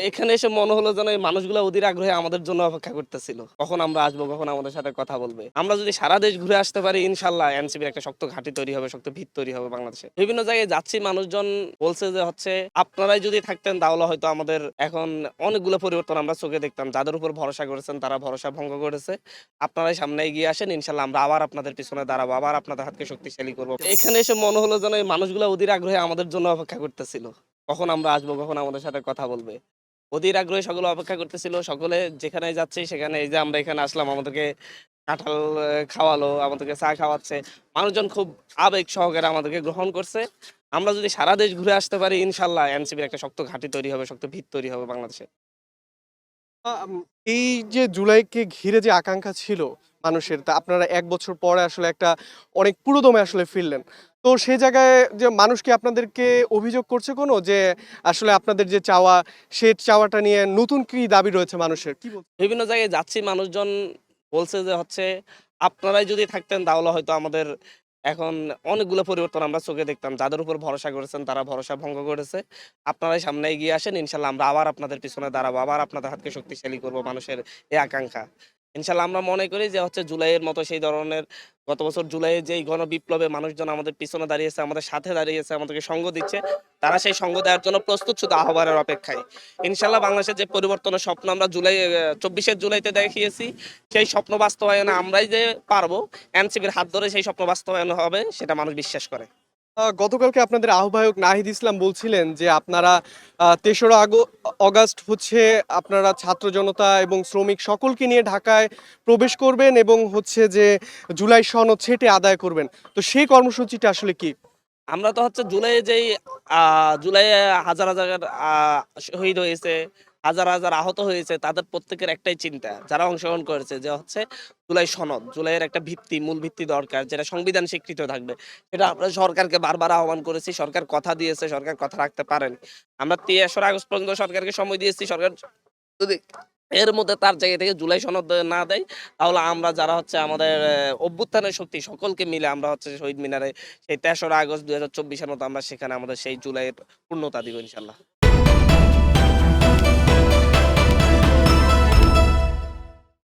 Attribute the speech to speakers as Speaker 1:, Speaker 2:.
Speaker 1: এখানে এসে মনে হলো যেন এই মানুষগুলো অধীর আগ্রহে আমাদের জন্য অপেক্ষা করতেছিল। কখন আমরা আসবো, কখন আমাদের সাথে কথা বলবে। আমরা যদি সারা দেশ ঘুরে আসতে পারি ইনশাআল্লাহ এনসিপির একটা শক্ত ঘাঁটি তৈরি হবে, শক্ত ভিত তৈরি হবে বাংলাদেশে। বিভিন্ন জায়গায় যাচ্ছি মানুষজন বলছে যে হচ্ছে আপনারাই যদি থাকতেন তাহলে হয়তো আমাদের এখন অনেকগুলো পরিবর্তন আমরা চোখে দেখতাম। যাদের উপর ভরসা করেছেন তারা ভরসা ভঙ্গ করেছে। আপনারাই সামনে এগিয়ে আসেন ইনশাআল্লাহ আমরা আবার আপনাদের পিছনে দাঁড়াবো, আবার আপনাদের হাতকে শক্তিশালী করব। এখানে এসে মনে হলো যেন এই মানুষগুলো অধীর আগ্রহে আমাদের জন্য অপেক্ষা করতেছিল। কখন আমরা আসবো, কখন আমাদের সাথে কথা বলবে। অধীর আগ্রহে সকলে অপেক্ষা করতেছিল। সকলে যেখানে যাচ্ছি সেখানে এই যে আমরা এখানে আসলাম আমাদেরকে কাঁঠাল খাওয়ালো, আমাদেরকে চা খাওয়াচ্ছে। মানুষজন খুব আবেগ সহকারে আমাদেরকে গ্রহণ করছে। আমরা যদি সারা দেশ ঘুরে আসতে পারি ইনশাআল্লাহ এনসিপির একটা শক্ত ঘাঁটি তৈরি হবে, শক্ত ভিত তৈরি হবে বাংলাদেশে।
Speaker 2: আম এই যে জুলাইকে ঘিরে যে আকাঙ্খা ছিল মানুষের, তা আপনারা ১ বছর পরে আসলে একটা অনেক পুরোদমে আসলে ফিরলেন। তো সেই জায়গায় যে মানুষ কি আপনাদেরকে অভিযোগ করছে কোনো যে আসলে আপনাদের যে চাওয়া, সে চাওয়াটা নিয়ে নতুন কি দাবি রয়েছে মানুষের? কি বলছে?
Speaker 1: বিভিন্ন জায়গায় যাচ্ছি মানুষজন বলছে যে হচ্ছে আপনারাই যদি থাকতেন তাহলে হয়তো আমাদের এখন অনেকগুলো পরিবর্তন আমরা চোখে দেখতাম। যাদের উপর ভরসা করেছেন তারা ভরসা ভঙ্গ করেছে। আপনারাই সামনে এগিয়ে আসেন ইনশাআল্লাহ আমরা আবার আপনাদের পিছনে দাঁড়াবো, আবার আপনাদের হাতকে শক্তিশালী করব মানুষের এই আকাঙ্খা। ইনশাআল্লাহ আমরা মনে করি যে হচ্ছে জুলাইয়ের মতো সেই ধরনের গত বছর জুলাইয়ে যেই গণবিপ্লবে মানুষজন আমাদের পিছনে দাঁড়িয়েছে, আমাদের সাথে দাঁড়িয়েছে, আমাদেরকে সঙ্গ দিচ্ছে, তারা সেই সঙ্গ দেওয়ার জন্য প্রস্তুত শুধু আহ্বানের অপেক্ষায়। ইনশাআল্লাহ বাংলাদেশের যে পরিবর্তনের স্বপ্ন আমরা ২৪শে জুলাইতে দেখিয়েছি, সেই স্বপ্ন বাস্তবায়নে আমরাই যে পারবো, এনসিপির হাত ধরে সেই স্বপ্ন বাস্তবায়ন হবে সেটা মানুষ বিশ্বাস করে।
Speaker 2: গতকালকে আপনাদের আহ্বায়ক নাহিদ ইসলাম বলছিলেন যে আপনারা ৩রা অগাস্ট হচ্ছে আপনারা ছাত্র জনতা এবং শ্রমিক সকলকে নিয়ে ঢাকায় প্রবেশ করবেন এবং হচ্ছে যে জুলাই সনদ ছেঁটে আদায় করবেন। তো সেই কর্মসূচিটা আসলে কি?
Speaker 1: আমরা তো হচ্ছে জুলাইয়ে যেই জুলাইয়ে হাজার, হাজার শহীদ হয়েছে, হাজার, হাজার আহত হয়েছে তাদের প্রত্যেকের একটাই চিন্তা। যারা অংশগ্রহণ করেছে যে হচ্ছে জুলাই সনদ, জুলাইয়ের একটা ভিত্তি, মূল ভিত্তি দরকার যেটা সংবিধান স্বীকৃত থাকবে। এটা আমরা সরকারকে বারবার আহ্বান করেছি। সরকার কথা দিয়েছে, সরকার কথা রাখতে পারেনি। আমরা ৩রা আগস্ট পর্যন্ত সরকারকে সময় দিয়েছি। সরকার যদি এর মধ্যে তার জায়গা থেকে জুলাই সনদ না দেয় তাহলে আমরা যারা হচ্ছে আমাদের অভ্যুত্থানের শক্তি সকলকে মিলে আমরা হচ্ছে শহীদ মিনারে সেই ৩রা আগস্ট ২০২৪ এর মতো আমরা সেখানে আমাদের সেই জুলাইয়ের পূর্ণতা দিব ইনশাআল্লাহ।